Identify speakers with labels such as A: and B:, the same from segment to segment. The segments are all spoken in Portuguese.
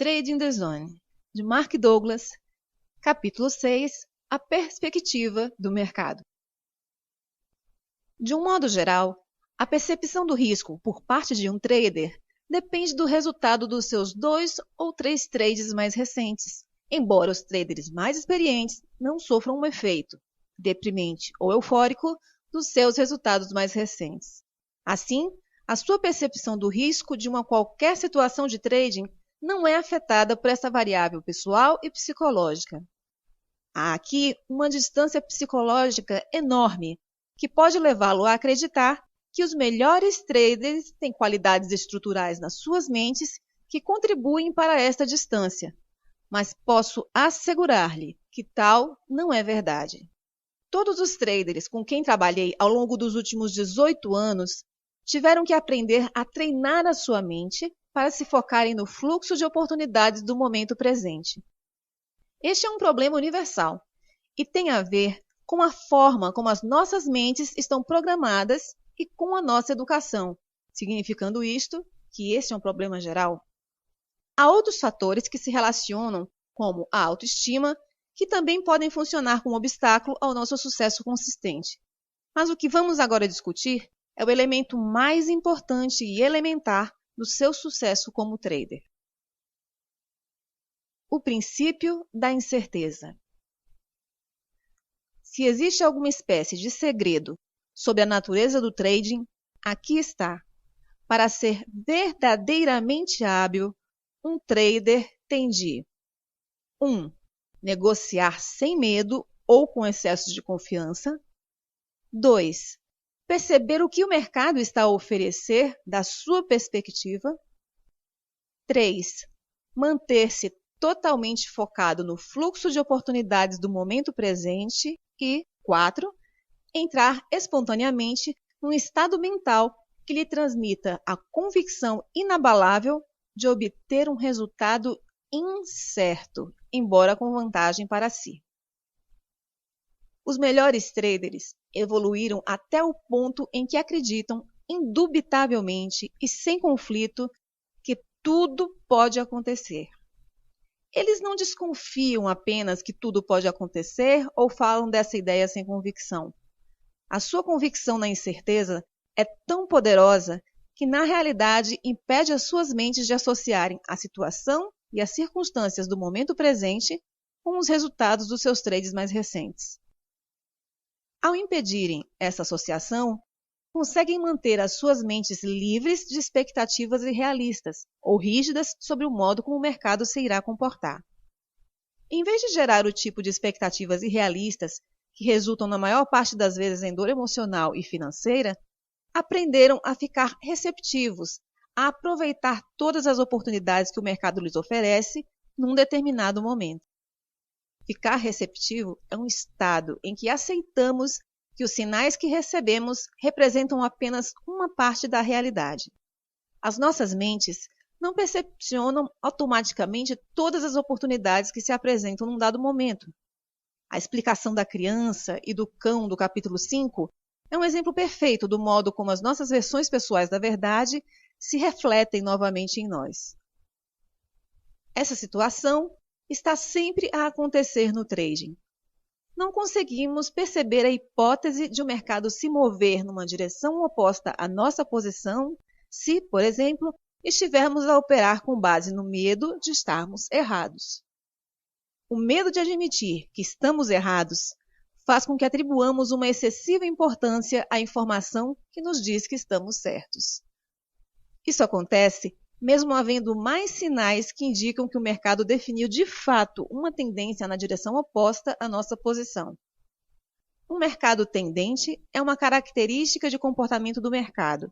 A: Trading the Zone, de Mark Douglas, capítulo 6, a perspectiva do mercado. De um modo geral, a percepção do risco por parte de um trader depende do resultado dos seus 2 ou 3 trades mais recentes, embora os traders mais experientes não sofram um efeito deprimente ou eufórico dos seus resultados mais recentes. Assim, a sua percepção do risco de uma qualquer situação de trading não é afetada por essa variável pessoal e psicológica. Há aqui uma distância psicológica enorme que pode levá-lo a acreditar que os melhores traders têm qualidades estruturais nas suas mentes que contribuem para esta distância, mas posso assegurar-lhe que tal não é verdade. Todos os traders com quem trabalhei ao longo dos últimos 18 anos tiveram que aprender a treinar a sua mente para se focarem no fluxo de oportunidades do momento presente. Este é um problema universal e tem a ver com a forma como as nossas mentes estão programadas e com a nossa educação, significando isto que este é um problema geral. Há outros fatores que se relacionam, como a autoestima, que também podem funcionar como obstáculo ao nosso sucesso consistente. Mas o que vamos agora discutir é o elemento mais importante e elementar do seu sucesso como trader. O princípio da incerteza. Se existe alguma espécie de segredo sobre a natureza do trading, aqui está. Para ser verdadeiramente hábil, um trader tem de 1. Negociar sem medo ou com excesso de confiança. 2. Perceber o que o mercado está a oferecer da sua perspectiva. 3. Manter-se totalmente focado no fluxo de oportunidades do momento presente. E 4. Entrar espontaneamente num estado mental que lhe transmita a convicção inabalável de obter um resultado incerto, embora com vantagem para si. Os melhores traders evoluíram até o ponto em que acreditam indubitavelmente e sem conflito que tudo pode acontecer. Eles não desconfiam apenas que tudo pode acontecer ou falam dessa ideia sem convicção. A sua convicção na incerteza é tão poderosa que, na realidade, impede as suas mentes de associarem a situação e as circunstâncias do momento presente com os resultados dos seus trades mais recentes. Ao impedirem essa associação, conseguem manter as suas mentes livres de expectativas irrealistas ou rígidas sobre o modo como o mercado se irá comportar. Em vez de gerar o tipo de expectativas irrealistas que resultam na maior parte das vezes em dor emocional e financeira, aprenderam a ficar receptivos, a aproveitar todas as oportunidades que o mercado lhes oferece num determinado momento. Ficar receptivo é um estado em que aceitamos que os sinais que recebemos representam apenas uma parte da realidade. As nossas mentes não percepcionam automaticamente todas as oportunidades que se apresentam num dado momento. A explicação da criança e do cão do capítulo 5 é um exemplo perfeito do modo como as nossas versões pessoais da verdade se refletem novamente em nós. Essa situação está sempre a acontecer no trading. Não conseguimos perceber a hipótese de o mercado se mover numa direção oposta à nossa posição se, por exemplo, estivermos a operar com base no medo de estarmos errados. O medo de admitir que estamos errados faz com que atribuamos uma excessiva importância à informação que nos diz que estamos certos. Isso acontece mesmo havendo mais sinais que indicam que o mercado definiu de fato uma tendência na direção oposta à nossa posição. Um mercado tendente é uma característica de comportamento do mercado,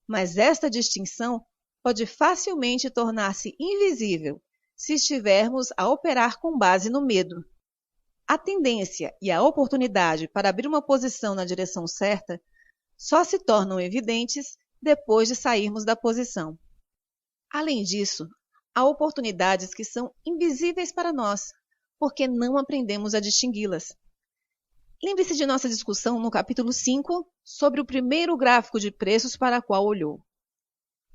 A: mas esta distinção pode facilmente tornar-se invisível se estivermos a operar com base no medo. A tendência e a oportunidade para abrir uma posição na direção certa só se tornam evidentes depois de sairmos da posição. Além disso, há oportunidades que são invisíveis para nós, porque não aprendemos a distingui-las. Lembre-se de nossa discussão no capítulo 5 sobre o primeiro gráfico de preços para o qual olhou.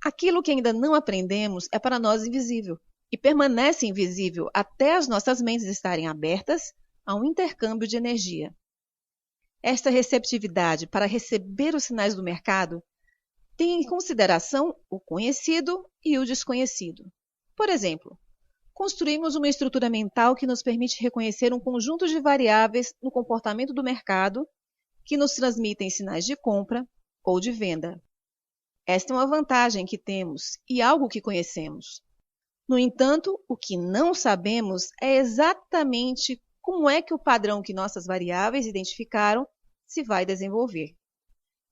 A: Aquilo que ainda não aprendemos é para nós invisível, e permanece invisível até as nossas mentes estarem abertas a um intercâmbio de energia. Esta receptividade para receber os sinais do mercado tem em consideração o conhecido e o desconhecido. Por exemplo, construímos uma estrutura mental que nos permite reconhecer um conjunto de variáveis no comportamento do mercado que nos transmitem sinais de compra ou de venda. Esta é uma vantagem que temos e algo que conhecemos. No entanto, o que não sabemos é exatamente como é que o padrão que nossas variáveis identificaram se vai desenvolver.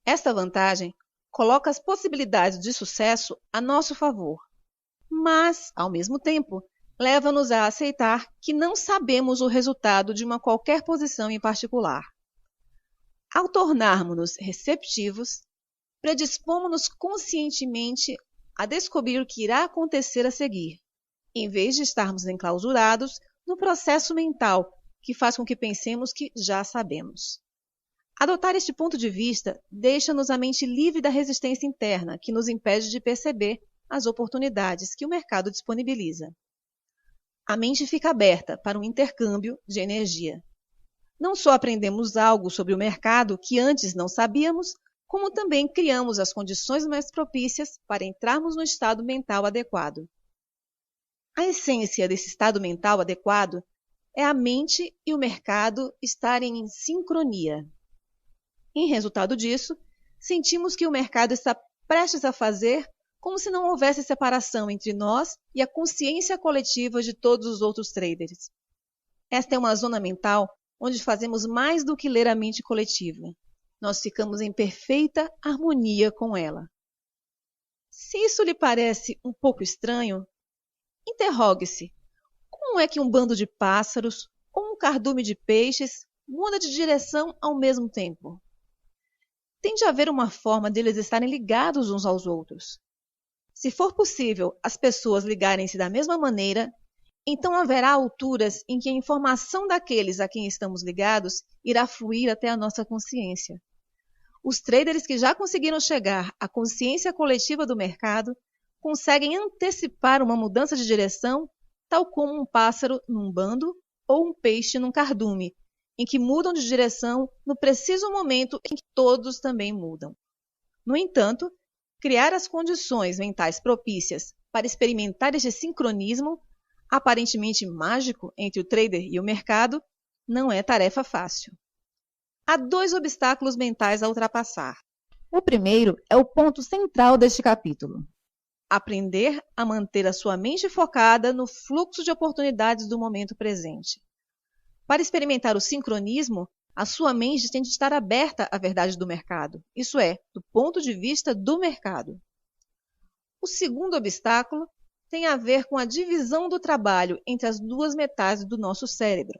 A: Esta vantagem coloca as possibilidades de sucesso a nosso favor, mas, ao mesmo tempo, leva-nos a aceitar que não sabemos o resultado de uma qualquer posição em particular. Ao tornarmos-nos receptivos, predispomos-nos conscientemente a descobrir o que irá acontecer a seguir, em vez de estarmos enclausurados no processo mental que faz com que pensemos que já sabemos. Adotar este ponto de vista deixa-nos a mente livre da resistência interna que nos impede de perceber as oportunidades que o mercado disponibiliza. A mente fica aberta para um intercâmbio de energia. Não só aprendemos algo sobre o mercado que antes não sabíamos, como também criamos as condições mais propícias para entrarmos no estado mental adequado. A essência desse estado mental adequado é a mente e o mercado estarem em sincronia. Em resultado disso, sentimos que o mercado está prestes a fazer como se não houvesse separação entre nós e a consciência coletiva de todos os outros traders. Esta é uma zona mental onde fazemos mais do que ler a mente coletiva. Nós ficamos em perfeita harmonia com ela. Se isso lhe parece um pouco estranho, interrogue-se: como é que um bando de pássaros ou um cardume de peixes muda de direção ao mesmo tempo? Tem de haver uma forma deles estarem ligados uns aos outros. Se for possível as pessoas ligarem-se da mesma maneira, então haverá alturas em que a informação daqueles a quem estamos ligados irá fluir até a nossa consciência. Os traders que já conseguiram chegar à consciência coletiva do mercado conseguem antecipar uma mudança de direção, tal como um pássaro num bando ou um peixe num cardume, em que mudam de direção no preciso momento em que todos também mudam. No entanto, criar as condições mentais propícias para experimentar este sincronismo, aparentemente mágico entre o trader e o mercado, não é tarefa fácil. Há 2 obstáculos mentais a ultrapassar. O primeiro é o ponto central deste capítulo: aprender a manter a sua mente focada no fluxo de oportunidades do momento presente. Para experimentar o sincronismo, a sua mente tem de estar aberta à verdade do mercado, isso é, do ponto de vista do mercado. O segundo obstáculo tem a ver com a divisão do trabalho entre as 2 metades do nosso cérebro.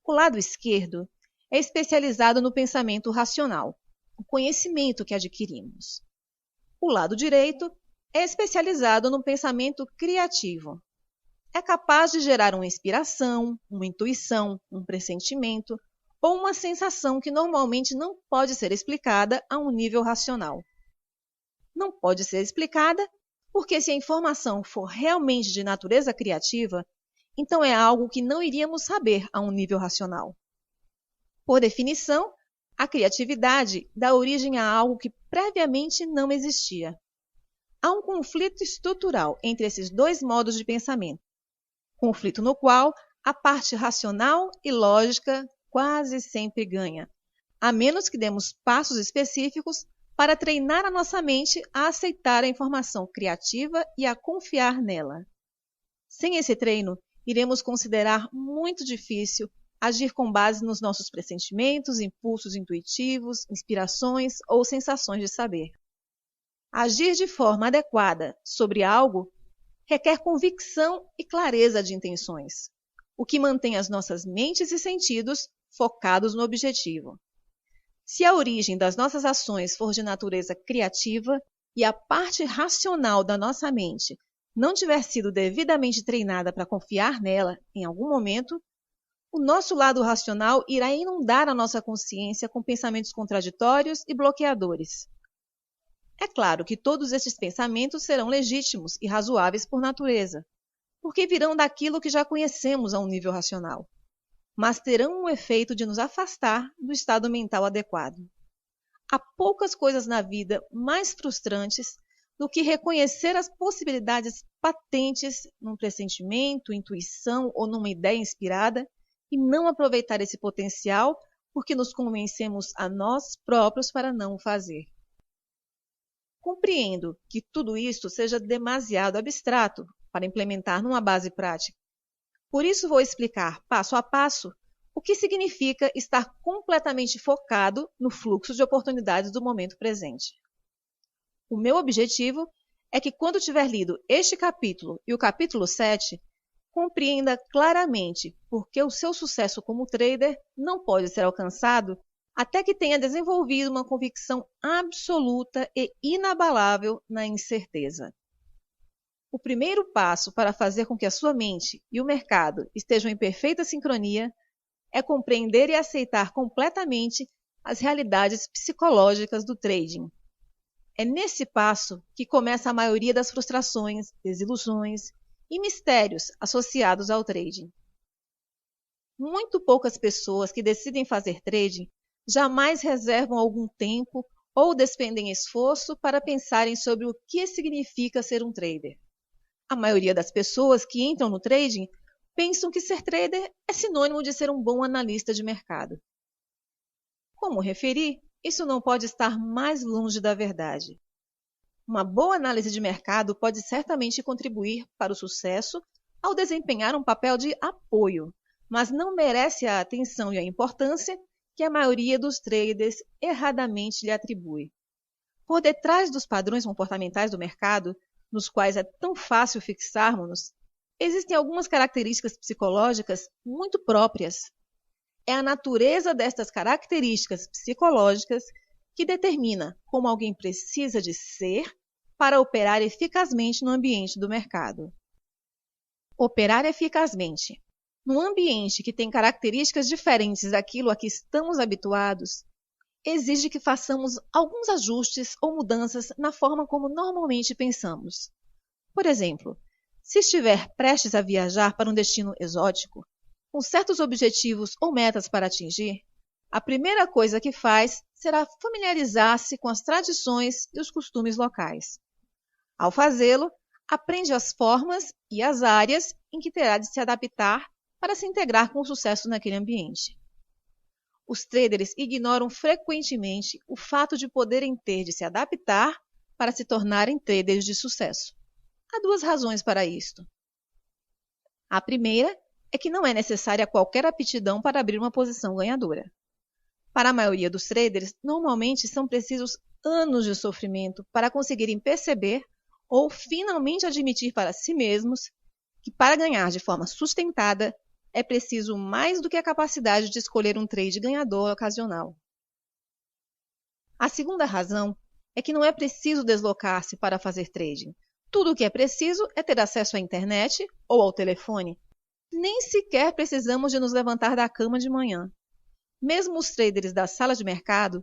A: O lado esquerdo é especializado no pensamento racional, o conhecimento que adquirimos. O lado direito é especializado no pensamento criativo. É capaz de gerar uma inspiração, uma intuição, um pressentimento ou uma sensação que normalmente não pode ser explicada a um nível racional. Não pode ser explicada porque, se a informação for realmente de natureza criativa, então é algo que não iríamos saber a um nível racional. Por definição, a criatividade dá origem a algo que previamente não existia. Há um conflito estrutural entre esses 2 modos de pensamento, conflito no qual a parte racional e lógica quase sempre ganha, a menos que demos passos específicos para treinar a nossa mente a aceitar a informação criativa e a confiar nela. Sem esse treino, iremos considerar muito difícil agir com base nos nossos pressentimentos, impulsos intuitivos, inspirações ou sensações de saber. Agir de forma adequada sobre algo requer convicção e clareza de intenções, o que mantém as nossas mentes e sentidos focados no objetivo. Se a origem das nossas ações for de natureza criativa e a parte racional da nossa mente não tiver sido devidamente treinada para confiar nela em algum momento, o nosso lado racional irá inundar a nossa consciência com pensamentos contraditórios e bloqueadores. É claro que todos estes pensamentos serão legítimos e razoáveis por natureza. porque virão daquilo que já conhecemos a um nível racional, mas terão o efeito de nos afastar do estado mental adequado. Há poucas coisas na vida mais frustrantes do que reconhecer as possibilidades patentes num pressentimento, intuição ou numa ideia inspirada e não aproveitar esse potencial porque nos convencemos a nós próprios para não o fazer. Compreendo que tudo isto seja demasiado abstrato para implementar numa base prática. Por isso vou explicar, passo a passo, o que significa estar completamente focado no fluxo de oportunidades do momento presente. O meu objetivo é que, quando tiver lido este capítulo e o capítulo 7, compreenda claramente por que o seu sucesso como trader não pode ser alcançado até que tenha desenvolvido uma convicção absoluta e inabalável na incerteza. O primeiro passo para fazer com que a sua mente e o mercado estejam em perfeita sincronia é compreender e aceitar completamente as realidades psicológicas do trading. É nesse passo que começa a maioria das frustrações, desilusões e mistérios associados ao trading. Muito poucas pessoas que decidem fazer trading jamais reservam algum tempo ou despendem esforço para pensarem sobre o que significa ser um trader. A maioria das pessoas que entram no trading pensam que ser trader é sinônimo de ser um bom analista de mercado. Como referi, isso não pode estar mais longe da verdade. Uma boa análise de mercado pode certamente contribuir para o sucesso ao desempenhar um papel de apoio, mas não merece a atenção e a importância que a maioria dos traders erradamente lhe atribui. Por detrás dos padrões comportamentais do mercado, nos quais é tão fácil fixarmos-nos, existem algumas características psicológicas muito próprias. É a natureza destas características psicológicas que determina como alguém precisa de ser para operar eficazmente no ambiente do mercado. Operar eficazmente num ambiente que tem características diferentes daquilo a que estamos habituados exige que façamos alguns ajustes ou mudanças na forma como normalmente pensamos. Por exemplo, se estiver prestes a viajar para um destino exótico, com certos objetivos ou metas para atingir, a primeira coisa que faz será familiarizar-se com as tradições e os costumes locais. Ao fazê-lo, aprende as formas e as áreas em que terá de se adaptar para se integrar com sucesso naquele ambiente. Os traders ignoram frequentemente o fato de poderem ter de se adaptar para se tornarem traders de sucesso. Há duas razões para isto. A primeira é que não é necessária qualquer aptidão para abrir uma posição ganhadora. Para a maioria dos traders, normalmente são precisos anos de sofrimento para conseguirem perceber ou finalmente admitir para si mesmos que, para ganhar de forma sustentada, é preciso mais do que a capacidade de escolher um trade ganhador ocasional. A segunda razão é que não é preciso deslocar-se para fazer trading. Tudo o que é preciso é ter acesso à internet ou ao telefone. Nem sequer precisamos de nos levantar da cama de manhã. Mesmo os traders da sala de mercado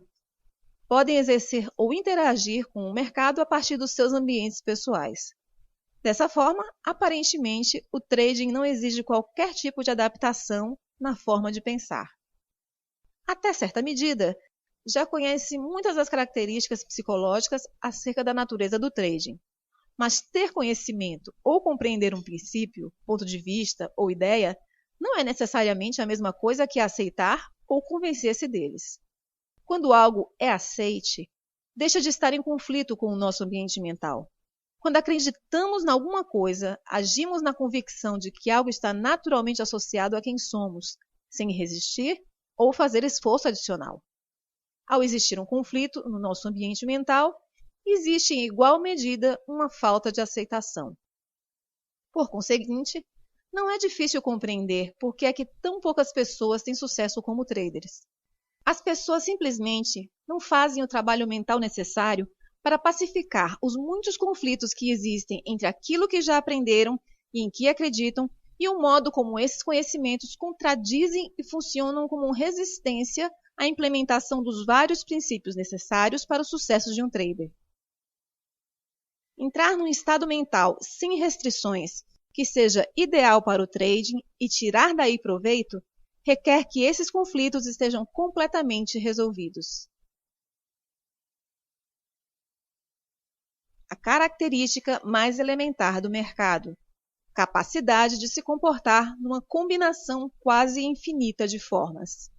A: podem exercer ou interagir com o mercado a partir dos seus ambientes pessoais. Dessa forma, aparentemente, o trading não exige qualquer tipo de adaptação na forma de pensar. Até certa medida, já conhece muitas das características psicológicas acerca da natureza do trading. Mas ter conhecimento ou compreender um princípio, ponto de vista ou ideia não é necessariamente a mesma coisa que aceitar ou convencer-se deles. Quando algo é aceite, deixa de estar em conflito com o nosso ambiente mental. Quando acreditamos em alguma coisa, agimos na convicção de que algo está naturalmente associado a quem somos, sem resistir ou fazer esforço adicional. Ao existir um conflito no nosso ambiente mental, existe em igual medida uma falta de aceitação. Por conseguinte, não é difícil compreender por que é que tão poucas pessoas têm sucesso como traders. As pessoas simplesmente não fazem o trabalho mental necessário para pacificar os muitos conflitos que existem entre aquilo que já aprenderam e em que acreditam e o modo como esses conhecimentos contradizem e funcionam como resistência à implementação dos vários princípios necessários para o sucesso de um trader. Entrar num estado mental sem restrições que seja ideal para o trading e tirar daí proveito, requer que esses conflitos estejam completamente resolvidos. A característica mais elementar do mercado: capacidade de se comportar numa combinação quase infinita de formas.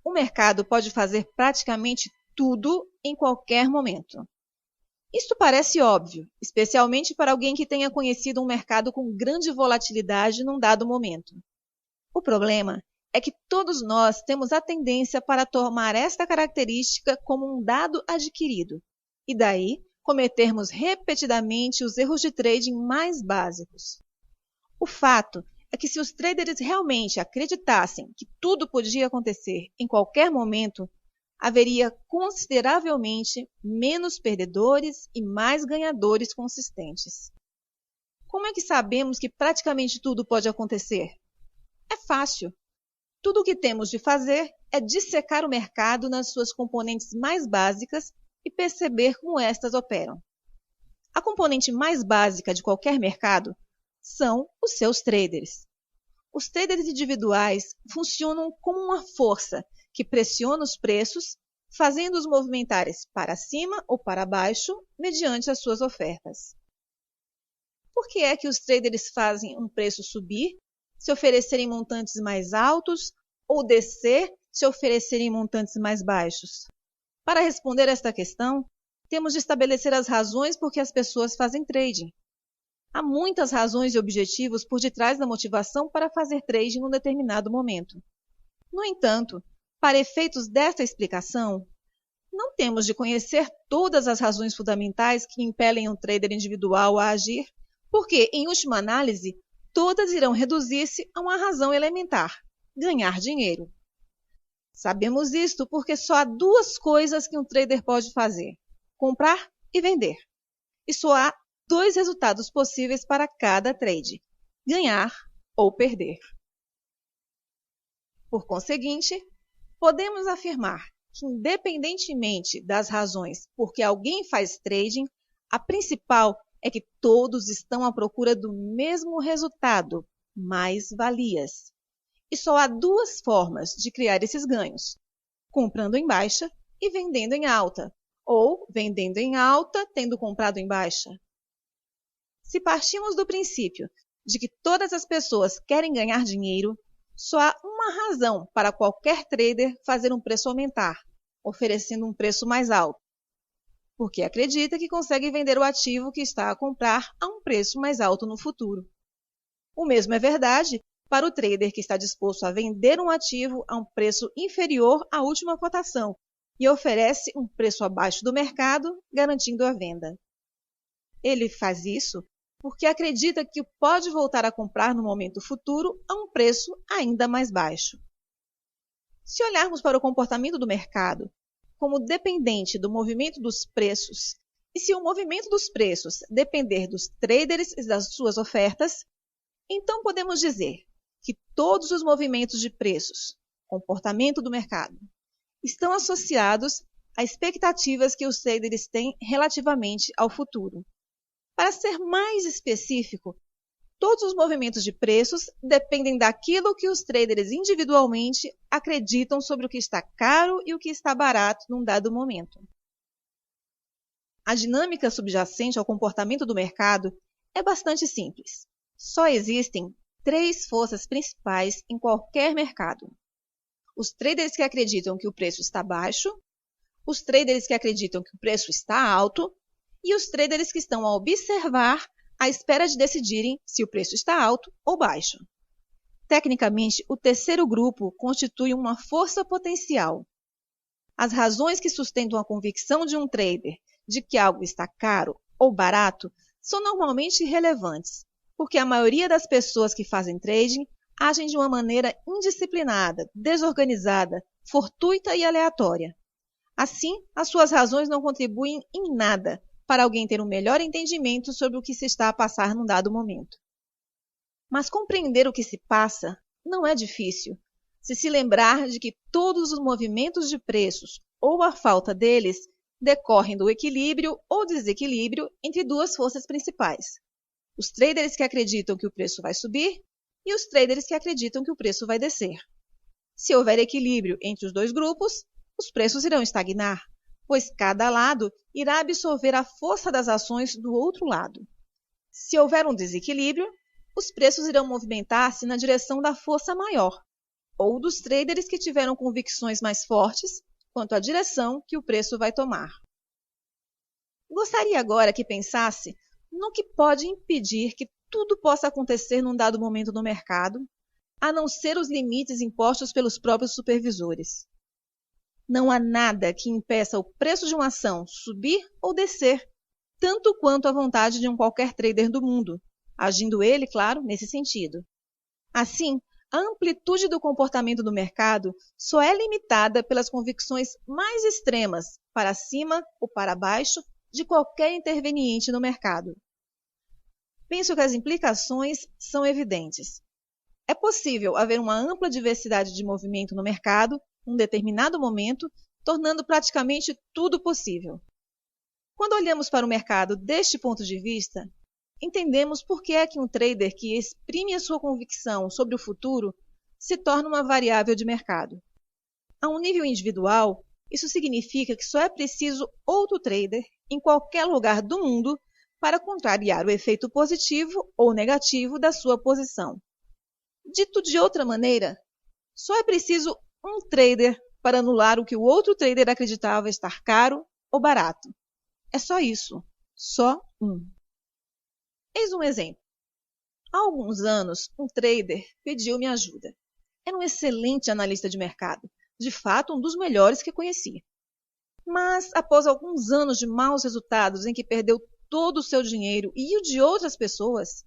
A: O mercado pode fazer praticamente tudo em qualquer momento. Isto parece óbvio, especialmente para alguém que tenha conhecido um mercado com grande volatilidade num dado momento. O problema é que todos nós temos a tendência para tomar esta característica como um dado adquirido, e daí cometermos repetidamente os erros de trading mais básicos. O fato é que se os traders realmente acreditassem que tudo podia acontecer em qualquer momento, haveria consideravelmente menos perdedores e mais ganhadores consistentes. Como é que sabemos que praticamente tudo pode acontecer? É fácil. Tudo o que temos de fazer é dissecar o mercado nas suas componentes mais básicas e perceber como estas operam. A componente mais básica de qualquer mercado são os seus traders. Os traders individuais funcionam como uma força que pressiona os preços, fazendo-os movimentarem para cima ou para baixo mediante as suas ofertas. Por que é que os traders fazem um preço subir se oferecerem montantes mais altos ou descer se oferecerem montantes mais baixos? Para responder esta questão, temos de estabelecer as razões por que as pessoas fazem trading. Há muitas razões e objetivos por detrás da motivação para fazer trading num determinado momento. No entanto, para efeitos desta explicação, não temos de conhecer todas as razões fundamentais que impelem um trader individual a agir, porque, em última análise, todas irão reduzir-se a uma razão elementar: ganhar dinheiro. Sabemos isto porque só há duas coisas que um trader pode fazer: comprar e vender. E só há dois resultados possíveis para cada trade: ganhar ou perder. Por conseguinte, podemos afirmar que, independentemente das razões por que alguém faz trading, a principal é que todos estão à procura do mesmo resultado: mais-valias. E só há duas formas de criar esses ganhos: comprando em baixa e vendendo em alta, ou vendendo em alta tendo comprado em baixa. Se partimos do princípio de que todas as pessoas querem ganhar dinheiro, só há uma razão para qualquer trader fazer um preço aumentar, oferecendo um preço mais alto: porque acredita que consegue vender o ativo que está a comprar a um preço mais alto no futuro. O mesmo é verdade para o trader que está disposto a vender um ativo a um preço inferior à última cotação e oferece um preço abaixo do mercado, garantindo a venda. Ele faz isso porque acredita que pode voltar a comprar no momento futuro a um preço ainda mais baixo. Se olharmos para o comportamento do mercado como dependente do movimento dos preços, e se o movimento dos preços depender dos traders e das suas ofertas, então podemos dizer que todos os movimentos de preços, comportamento do mercado, estão associados a expectativas que os traders têm relativamente ao futuro. Para ser mais específico, todos os movimentos de preços dependem daquilo que os traders individualmente acreditam sobre o que está caro e o que está barato num dado momento. A dinâmica subjacente ao comportamento do mercado é bastante simples. Só existem três forças principais em qualquer mercado: os traders que acreditam que o preço está baixo, os traders que acreditam que o preço está alto e os traders que estão a observar à espera de decidirem se o preço está alto ou baixo. Tecnicamente, o terceiro grupo constitui uma força potencial. As razões que sustentam a convicção de um trader de que algo está caro ou barato são normalmente irrelevantes, porque a maioria das pessoas que fazem trading agem de uma maneira indisciplinada, desorganizada, fortuita e aleatória. Assim, as suas razões não contribuem em nada para alguém ter um melhor entendimento sobre o que se está a passar num dado momento. Mas compreender o que se passa não é difícil, se lembrar de que todos os movimentos de preços, ou a falta deles, decorrem do equilíbrio ou desequilíbrio entre duas forças principais: os traders que acreditam que o preço vai subir e os traders que acreditam que o preço vai descer. Se houver equilíbrio entre os dois grupos, os preços irão estagnar, pois cada lado irá absorver a força das ações do outro lado. Se houver um desequilíbrio, os preços irão movimentar-se na direção da força maior, ou dos traders que tiveram convicções mais fortes quanto à direção que o preço vai tomar. Gostaria agora que pensasse no que pode impedir que tudo possa acontecer num dado momento no mercado, a não ser os limites impostos pelos próprios supervisores. Não há nada que impeça o preço de uma ação subir ou descer, tanto quanto a vontade de um qualquer trader do mundo, agindo ele, claro, nesse sentido. Assim, a amplitude do comportamento do mercado só é limitada pelas convicções mais extremas, para cima ou para baixo, de qualquer interveniente no mercado. Penso que as implicações são evidentes. É possível haver uma ampla diversidade de movimento no mercado, num determinado momento, tornando praticamente tudo possível. Quando olhamos para o mercado deste ponto de vista, entendemos por que é que um trader que exprime a sua convicção sobre o futuro se torna uma variável de mercado. A um nível individual, isso significa que só é preciso outro trader em qualquer lugar do mundo para contrariar o efeito positivo ou negativo da sua posição. Dito de outra maneira, só é preciso um trader para anular o que o outro trader acreditava estar caro ou barato. É só isso, só um. Eis um exemplo. Há alguns anos, um trader pediu minha ajuda. Era um excelente analista de mercado, de fato um dos melhores que conheci. Mas, após alguns anos de maus resultados em que perdeu todo o seu dinheiro e o de outras pessoas,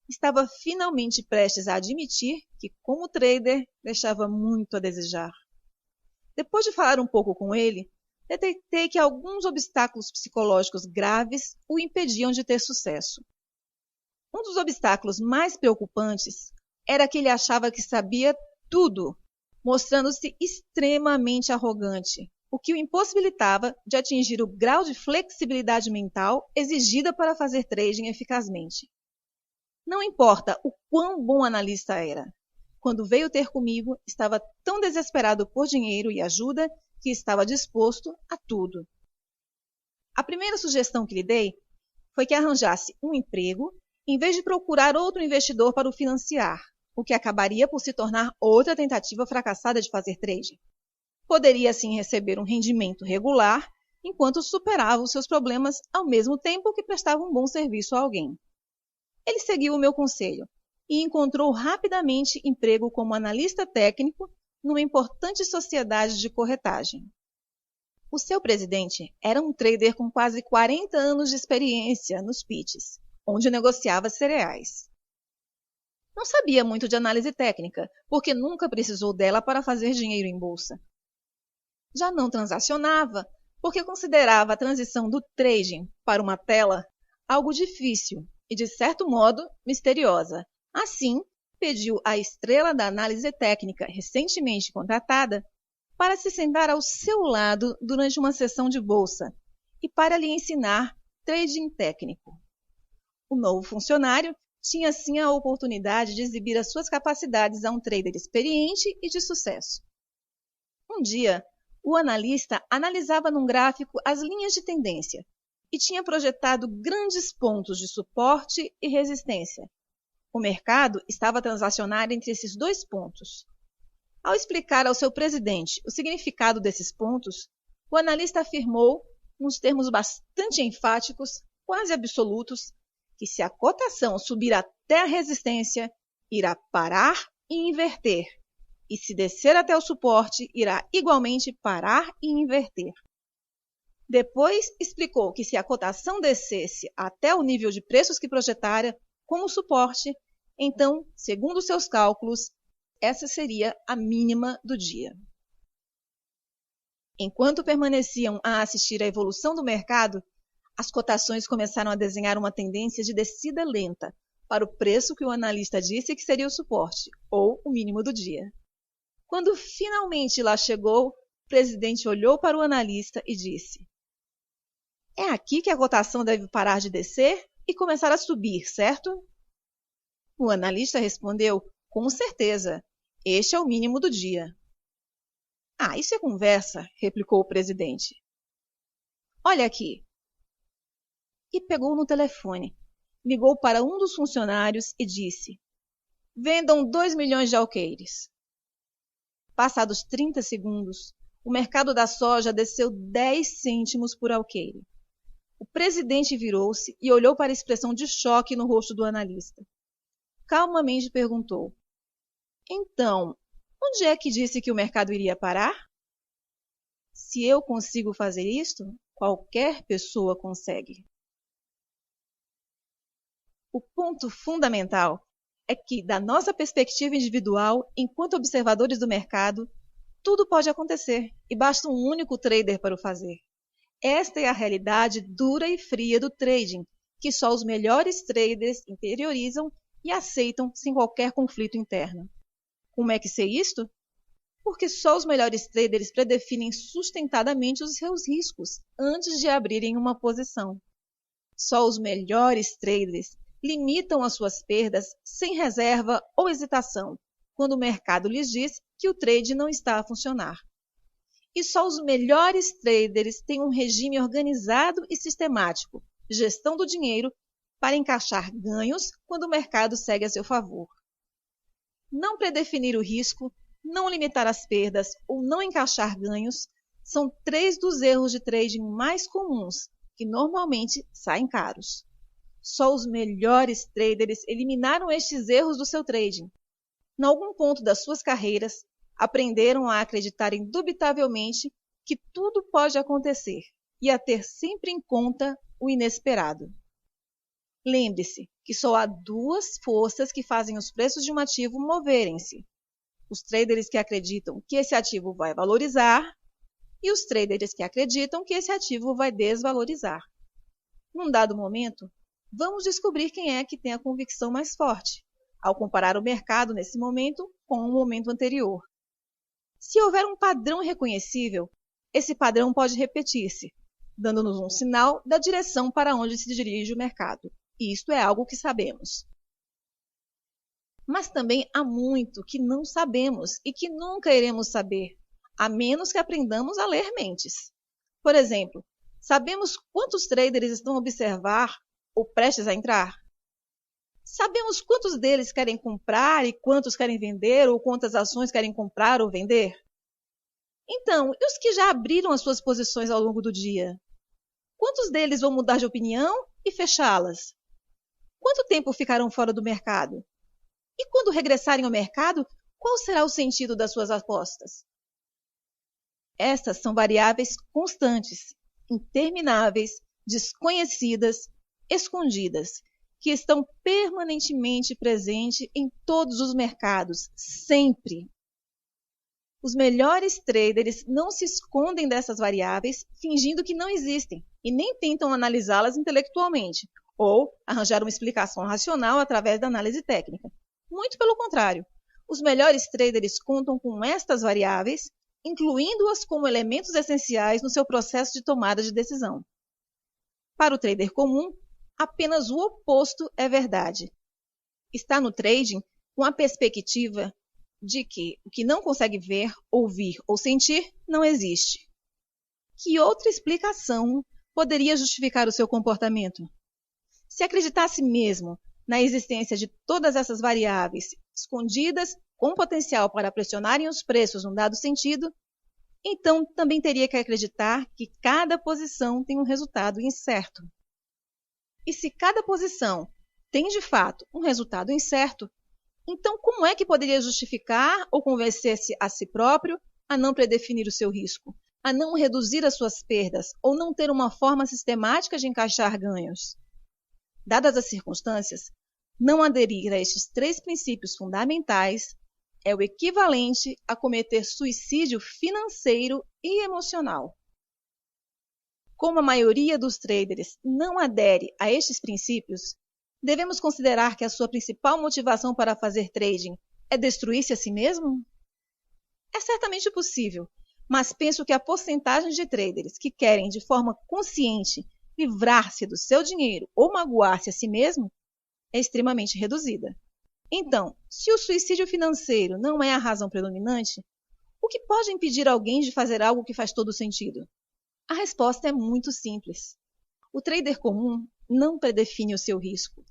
A: estava finalmente prestes a admitir que, como trader, deixava muito a desejar. Depois de falar um pouco com ele, detectei que alguns obstáculos psicológicos graves o impediam de ter sucesso. Um dos obstáculos mais preocupantes era que ele achava que sabia tudo, mostrando-se extremamente arrogante, o que o impossibilitava de atingir o grau de flexibilidade mental exigida para fazer trading eficazmente. Não importa o quão bom analista era. Quando veio ter comigo, estava tão desesperado por dinheiro e ajuda que estava disposto a tudo. A primeira sugestão que lhe dei foi que arranjasse um emprego em vez de procurar outro investidor para o financiar, o que acabaria por se tornar outra tentativa fracassada de fazer trading. Poderia assim receber um rendimento regular enquanto superava os seus problemas ao mesmo tempo que prestava um bom serviço a alguém. Ele seguiu o meu conselho e encontrou rapidamente emprego como analista técnico numa importante sociedade de corretagem. O seu presidente era um trader com quase 40 anos de experiência nos pitches, onde negociava cereais. Não sabia muito de análise técnica, porque nunca precisou dela para fazer dinheiro em bolsa. Já não transacionava, porque considerava a transição do trading para uma tela algo difícil e, de certo modo, misteriosa. Assim, pediu à estrela da análise técnica recentemente contratada para se sentar ao seu lado durante uma sessão de bolsa e para lhe ensinar trading técnico. O novo funcionário tinha assim a oportunidade de exibir as suas capacidades a um trader experiente e de sucesso. Um dia, o analista analisava num gráfico as linhas de tendência e tinha projetado grandes pontos de suporte e resistência. O mercado estava a transacionar entre esses dois pontos. Ao explicar ao seu presidente o significado desses pontos, o analista afirmou, nos termos bastante enfáticos, quase absolutos, que se a cotação subir até a resistência, irá parar e inverter, e se descer até o suporte, irá igualmente parar e inverter. Depois explicou que se a cotação descesse até o nível de preços que projetara como suporte, então, segundo seus cálculos, essa seria a mínima do dia. Enquanto permaneciam a assistir à evolução do mercado, as cotações começaram a desenhar uma tendência de descida lenta para o preço que o analista disse que seria o suporte, ou o mínimo do dia. Quando finalmente lá chegou, o presidente olhou para o analista e disse: É aqui que a cotação deve parar de descer e começar a subir, certo? O analista respondeu: com certeza, este é o mínimo do dia. Ah, isso é conversa, replicou o presidente. Olha aqui. E pegou no telefone. Ligou para um dos funcionários e disse: vendam 2 milhões de alqueires. Passados 30 segundos, o mercado da soja desceu 10 cêntimos por alqueire. O presidente virou-se e olhou para a expressão de choque no rosto do analista. Calmamente perguntou: então, onde é que disse que o mercado iria parar? Se eu consigo fazer isto, qualquer pessoa consegue. O ponto fundamental é que, da nossa perspectiva individual, enquanto observadores do mercado, tudo pode acontecer e basta um único trader para o fazer. Esta é a realidade dura e fria do trading, que só os melhores traders interiorizam e aceitam sem qualquer conflito interno. Como é que sei isto? Porque só os melhores traders predefinem sustentadamente os seus riscos antes de abrirem uma posição. Só os melhores traders limitam as suas perdas sem reserva ou hesitação, quando o mercado lhes diz que o trade não está a funcionar. E só os melhores traders têm um regime organizado e sistemático, gestão do dinheiro, para encaixar ganhos quando o mercado segue a seu favor. Não predefinir o risco, não limitar as perdas ou não encaixar ganhos são 3 dos erros de trading mais comuns, que normalmente saem caros. Só os melhores traders eliminaram estes erros do seu trading. Em algum ponto das suas carreiras, aprenderam a acreditar indubitavelmente que tudo pode acontecer e a ter sempre em conta o inesperado. Lembre-se que só há 2 forças que fazem os preços de um ativo moverem-se: os traders que acreditam que esse ativo vai valorizar e os traders que acreditam que esse ativo vai desvalorizar. Num dado momento, vamos descobrir quem é que tem a convicção mais forte, ao comparar o mercado nesse momento com o momento anterior. Se houver um padrão reconhecível, esse padrão pode repetir-se, dando-nos um sinal da direção para onde se dirige o mercado. E isto é algo que sabemos. Mas também há muito que não sabemos e que nunca iremos saber, a menos que aprendamos a ler mentes. Por exemplo, sabemos quantos traders estão a observar ou prestes a entrar? Sabemos quantos deles querem comprar e quantos querem vender, ou quantas ações querem comprar ou vender? Então, e os que já abriram as suas posições ao longo do dia? Quantos deles vão mudar de opinião e fechá-las? Quanto tempo ficarão fora do mercado? E quando regressarem ao mercado, qual será o sentido das suas apostas? Estas são variáveis constantes, intermináveis, desconhecidas, escondidas, que estão permanentemente presentes em todos os mercados, sempre. Os melhores traders não se escondem dessas variáveis fingindo que não existem e nem tentam analisá-las intelectualmente ou arranjar uma explicação racional através da análise técnica. Muito pelo contrário, os melhores traders contam com estas variáveis, incluindo-as como elementos essenciais no seu processo de tomada de decisão. Para o trader comum, apenas o oposto é verdade. Está no trading com a perspectiva de que o que não consegue ver, ouvir ou sentir não existe. Que outra explicação poderia justificar o seu comportamento? Se acreditasse mesmo na existência de todas essas variáveis escondidas com potencial para pressionarem os preços num dado sentido, então também teria que acreditar que cada posição tem um resultado incerto. E se cada posição tem de fato um resultado incerto, então como é que poderia justificar ou convencer-se a si próprio a não predefinir o seu risco, a não reduzir as suas perdas ou não ter uma forma sistemática de encaixar ganhos? Dadas as circunstâncias, não aderir a estes 3 princípios fundamentais é o equivalente a cometer suicídio financeiro e emocional. Como a maioria dos traders não adere a estes princípios, devemos considerar que a sua principal motivação para fazer trading é destruir-se a si mesmo? É certamente possível, mas penso que a porcentagem de traders que querem de forma consciente livrar-se do seu dinheiro ou magoar-se a si mesmo é extremamente reduzida. Então, se o suicídio financeiro não é a razão predominante, o que pode impedir alguém de fazer algo que faz todo sentido? A resposta é muito simples. O trader comum não predefine o seu risco,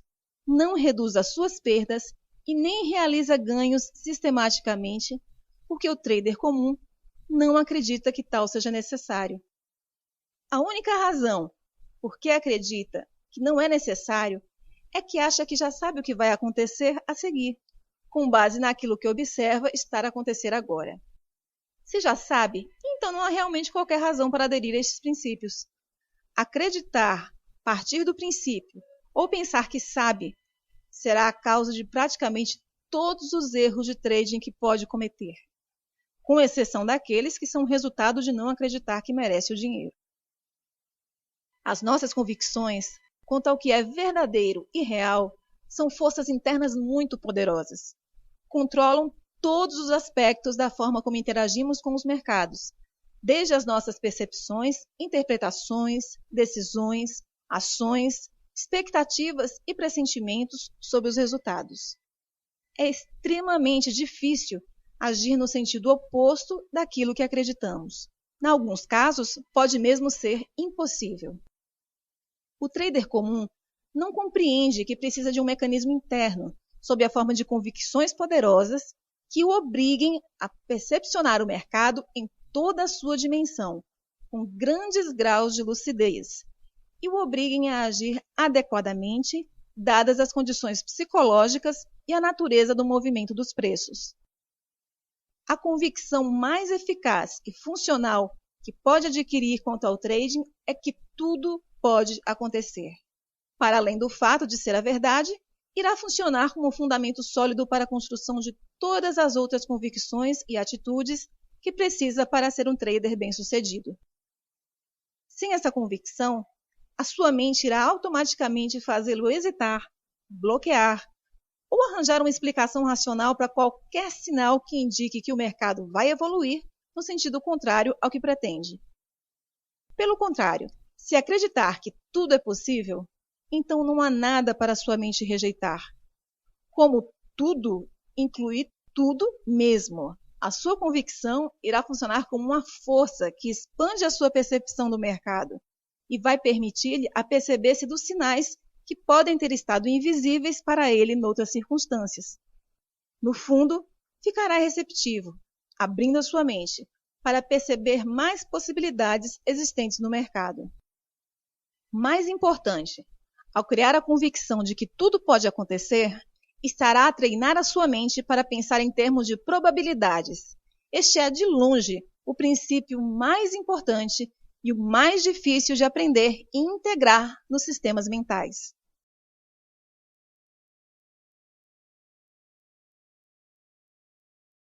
A: não reduz as suas perdas e nem realiza ganhos sistematicamente, porque o trader comum não acredita que tal seja necessário. A única razão por que acredita que não é necessário é que acha que já sabe o que vai acontecer a seguir, com base naquilo que observa estar a acontecer agora. Se já sabe, então não há realmente qualquer razão para aderir a estes princípios. Acreditar, partir do princípio, ou pensar que sabe, será a causa de praticamente todos os erros de trading que pode cometer, com exceção daqueles que são resultado de não acreditar que merece o dinheiro. As nossas convicções quanto ao que é verdadeiro e real são forças internas muito poderosas. Controlam todos os aspectos da forma como interagimos com os mercados, desde as nossas percepções, interpretações, decisões, ações, expectativas e pressentimentos sobre os resultados. É extremamente difícil agir no sentido oposto daquilo que acreditamos. Em alguns casos, pode mesmo ser impossível. O trader comum não compreende que precisa de um mecanismo interno, sob a forma de convicções poderosas, que o obriguem a percepcionar o mercado em toda a sua dimensão, com grandes graus de lucidez, e o obriguem a agir adequadamente, dadas as condições psicológicas e a natureza do movimento dos preços. A convicção mais eficaz e funcional que pode adquirir quanto ao trading é que tudo pode acontecer. Para além do fato de ser a verdade, irá funcionar como fundamento sólido para a construção de todas as outras convicções e atitudes que precisa para ser um trader bem-sucedido. Sem essa convicção, a sua mente irá automaticamente fazê-lo hesitar, bloquear ou arranjar uma explicação racional para qualquer sinal que indique que o mercado vai evoluir no sentido contrário ao que pretende. Pelo contrário, se acreditar que tudo é possível, então não há nada para sua mente rejeitar. Como tudo inclui tudo mesmo, a sua convicção irá funcionar como uma força que expande a sua percepção do mercado e vai permitir-lhe aperceber-se dos sinais que podem ter estado invisíveis para ele noutras circunstâncias. No fundo, ficará receptivo, abrindo a sua mente para perceber mais possibilidades existentes no mercado. Mais importante, ao criar a convicção de que tudo pode acontecer, estará a treinar a sua mente para pensar em termos de probabilidades. Este é, de longe, o princípio mais importante e o mais difícil de aprender e integrar nos sistemas mentais.